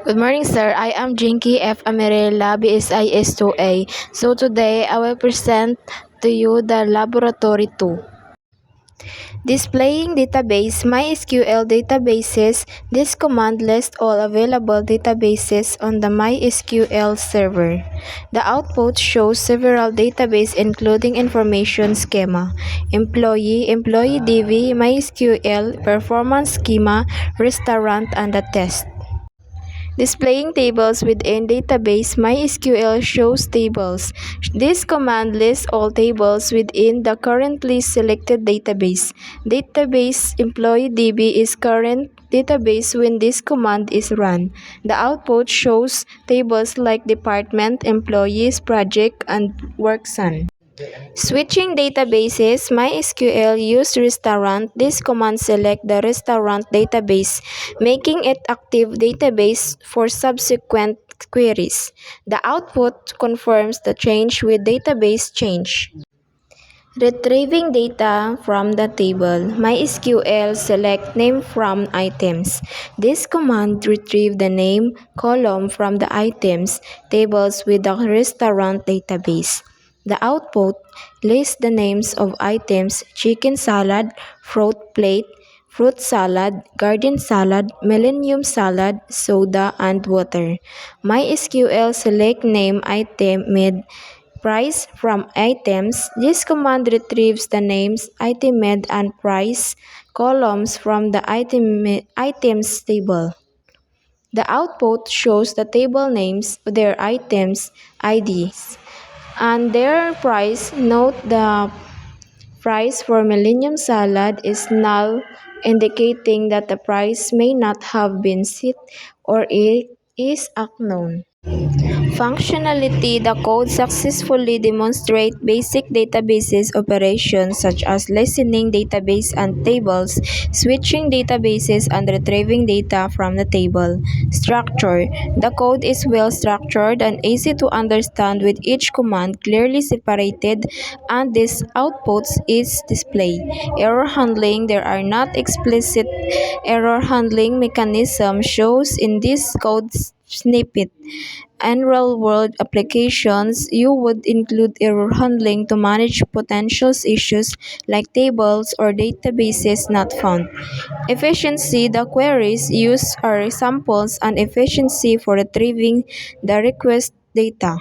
Good morning, sir. I am Jinky F. Amirela, BSIS 2A. So today, I will present to you the Laboratory 2. Displaying database MySQL databases. This command lists all available databases on the MySQL server. The output shows several databases including information schema, employee DB, MySQL, performance schema, restaurant, and the test. Displaying tables within database MySQL shows tables. This command lists all tables within the currently selected database. Database employee DB is current database when this command is run. The output shows tables like department, employees, project, and workson. Switching databases, MySQL use restaurant. This command select the restaurant database, making it active database for subsequent queries. The output confirms the change with database change. Retrieving data from the table, MySQL select name from items. This command retrieve the name column from the items tables with the restaurant database. The output lists the names of items chicken salad, fruit plate, fruit salad, garden salad, millennium salad, soda, and water. MySQL select name item mid price from items. This command retrieves the names, item and price columns from the items table. The output shows the table names, their items, IDs, and their price. Note the price for Millennium Salad is null, indicating that the price may not have been set or it is unknown. Functionality: the code successfully demonstrates basic databases operations such as listening database and tables, switching databases, and retrieving data from the table. Structure: the code is well structured and easy to understand with each command clearly separated, and this outputs is displayed. Error handling: there are not explicit error handling mechanism shows in this code snippet. In real-world applications, you would include error handling to manage potential issues like tables or databases not found. Efficiency: the queries used are samples and efficiency for retrieving the request data.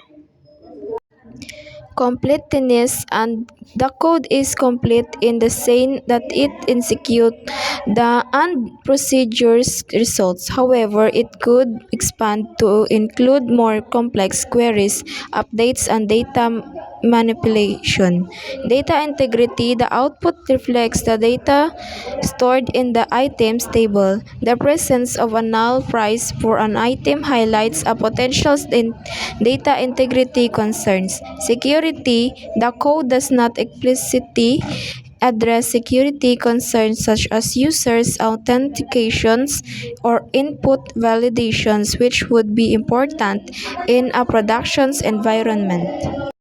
Completeness: and the code is complete in the sense that it executes the and procedures results. However, it could expand to include more complex queries, updates, and data manipulation. Data integrity: the output reflects the data stored in the items table. The presence of a null price for an item highlights a potential data integrity concerns. Security: the code does not explicitly address security concerns such as users' authentications or input validations, which would be important in a production environment.